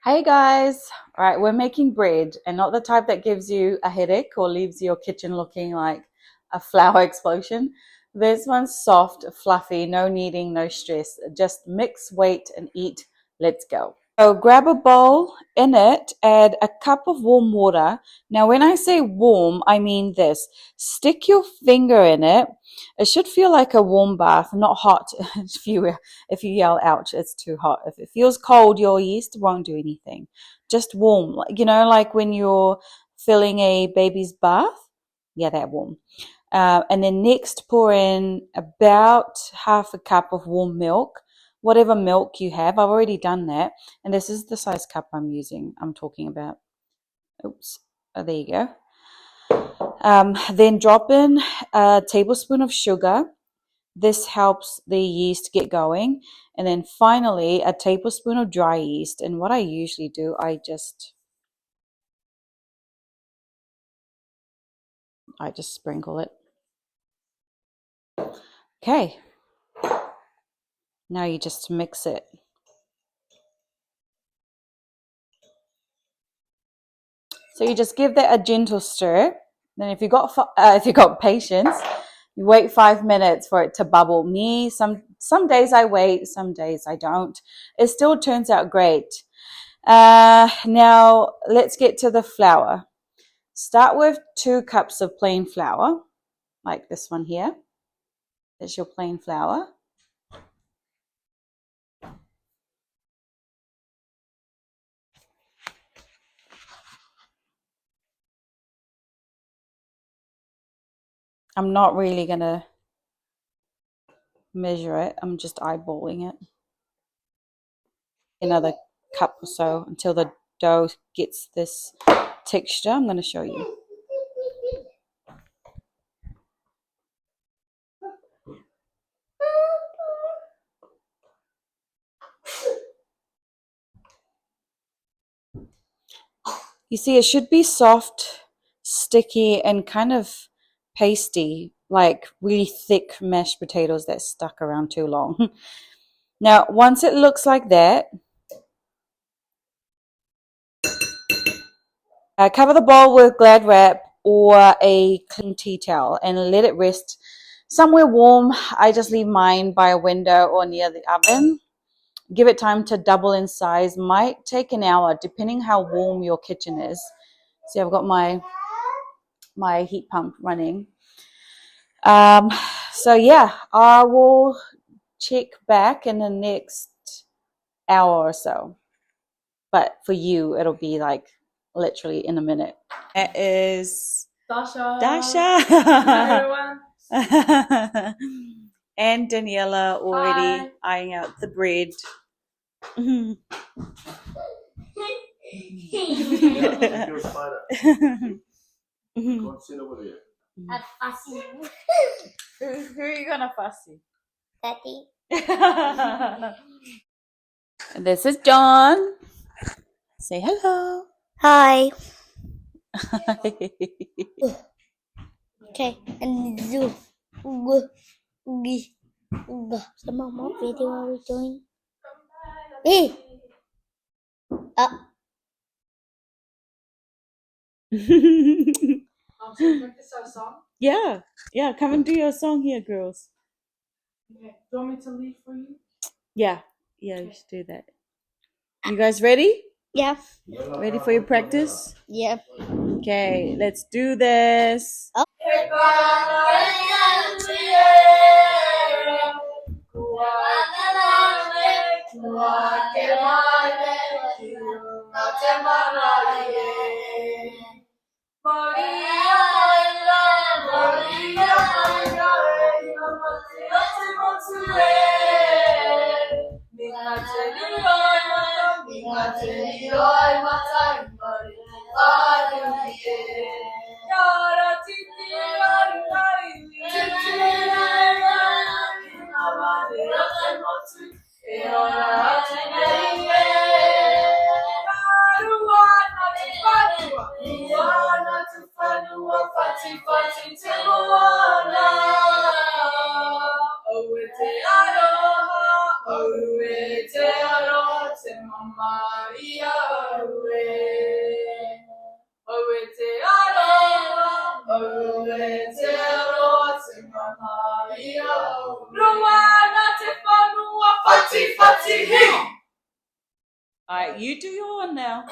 Hey guys, all right, we're making bread and not the type that gives you a headache or leaves your kitchen looking like a flour explosion. This one's soft, fluffy, no kneading, no stress. Just mix, wait, and eat. Let's go. So grab a bowl, in it add a cup of warm water. Now when I say warm, I mean this. Stick your finger in it. It should feel like a warm bath, not hot. If you yell ouch, it's too hot. If it feels cold, your yeast won't do anything. Just warm. Like when you're filling a baby's bath? Yeah, that warm. And then next pour in about half a cup of warm milk, whatever milk you have. I've already done that. And this is the size cup I'm talking about. Oops. Oh, there you go. Then drop in a tablespoon of sugar. This helps the yeast get going. And then finally, a tablespoon of dry yeast. And what I usually do, I just sprinkle it. Okay. Now you just mix it. So you just give that a gentle stir. Then if you got patience, you wait 5 minutes for it to bubble. Some days I wait, some days I don't. It still turns out great. Now let's get to the flour. Start with 2 cups of plain flour, like this one here. There's your plain flour. I'm not really gonna measure it. I'm just eyeballing it. Another cup or so until the dough gets this texture. I'm going to show you. You see, it should be soft, sticky, and kind of pasty, like really thick mashed potatoes that stuck around too long. Now, once it looks like that, cover the bowl with Glad wrap or a clean tea towel and let it rest somewhere warm. I just leave mine by a window or near the oven. Give it time to double in size. Might take an hour depending how warm your kitchen is. See, I've got my heat pump running. So yeah, I will check back in the next hour or so. But for you, it'll be like literally in a minute. It is Dasha. Hi, everyone. And Daniela already eyeing out the bread. Who are you gonna fussy? Daddy. And this is John. Say hello. Hi. Okay, and do. So, Mom, what video are we doing? Hey. Yeah, come and do your song here, girls. Okay. Do you want me to leave for you? Yeah, you should do that. You guys ready? Yeah. Ready for your practice? Yeah. Okay, let's do this. Oh. Alright, you do your one now.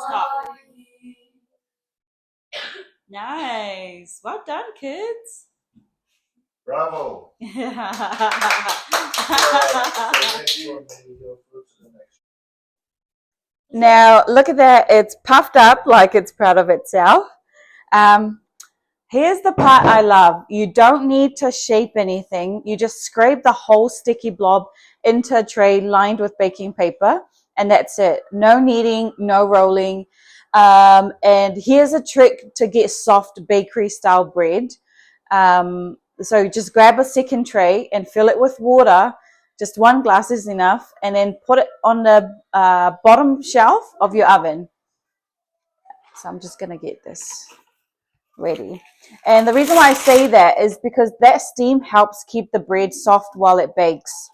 Stop. Nice. Well done, kids. Bravo. Now, look at that. It's puffed up like it's proud of itself. Here's the part I love. You don't need to shape anything. You just scrape the whole sticky blob into a tray lined with baking paper, and that's it. No kneading, no rolling. And here's a trick to get soft bakery style bread. So just grab a second tray and fill it with water. Just 1 glass is enough, and then put it on the bottom shelf of your oven. So I'm just going to get this ready. And the reason why I say that is because that steam helps keep the bread soft while it bakes.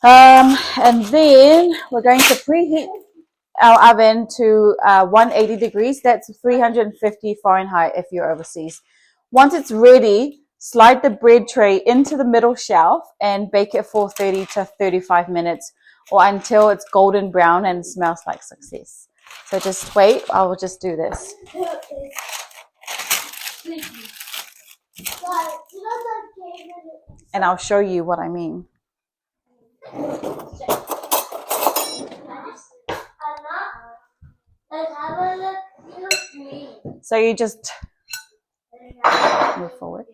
And then we're going to preheat our oven to 180 degrees. That's 350 Fahrenheit if you're overseas. Once it's ready, slide the bread tray into the middle shelf and bake it for 30 to 35 minutes or until it's golden brown and smells like success. So just wait, I will just do this. And I'll show you what I mean. So you just move forward.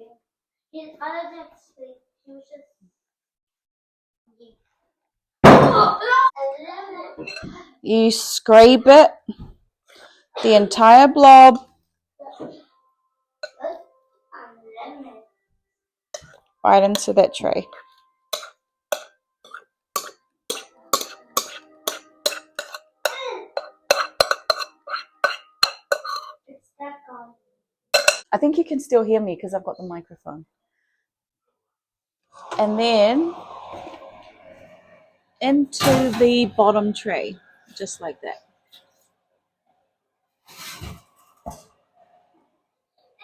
You scrape it, the entire blob, right into that tray. I think you can still hear me because I've got the microphone. And then into the bottom tray, just like that.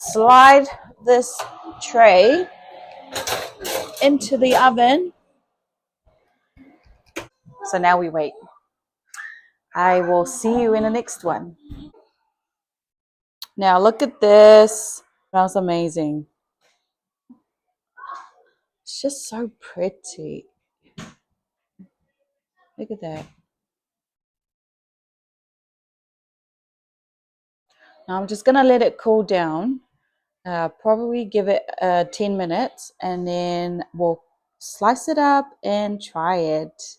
Slide this tray into the oven. So now we wait. I will see you in the next one. Now look at this. Smells amazing. It's just so pretty. Look at that. Now I'm just going to let it cool down. Probably give it 10 minutes and then we'll slice it up and try it.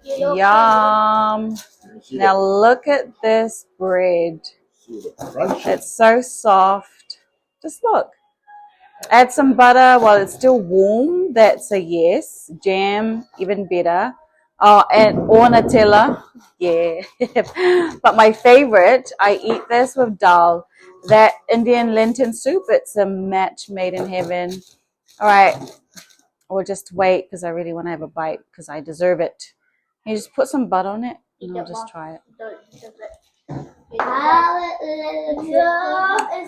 Yum! Now look at this bread. It's so soft. Just look. Add some butter while it's still warm. That's a yes. Jam, even better. Oh, or Nutella. Yeah. But my favorite, I eat this with dhal. That Indian lentil soup, it's a match made in heaven. All right. We'll just wait because I really want to have a bite because I deserve it. You just put some butter on it and I'll just try it. It's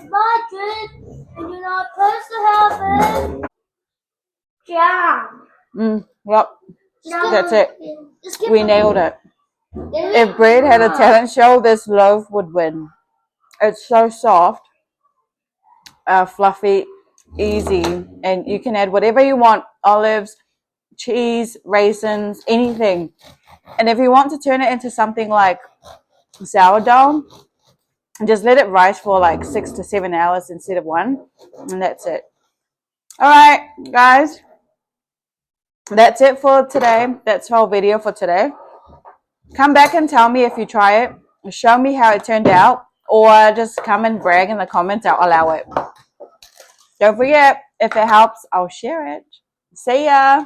my drink, and you're not supposed to have it. Jam. Yep. That's it. We nailed it. If bread had a talent show, this loaf would win. It's so soft, fluffy, easy, and you can add whatever you want. Olives, cheese, raisins, anything. And if you want to turn it into something like sourdough, just let it rise for like 6 to 7 hours instead of 1, and that's it. All right, guys, that's it for today. That's our video for today. Come back and tell me if you try it. Show me how it turned out, or just come and brag in the comments. I'll allow it. Don't forget, if it helps, I'll share it. See ya.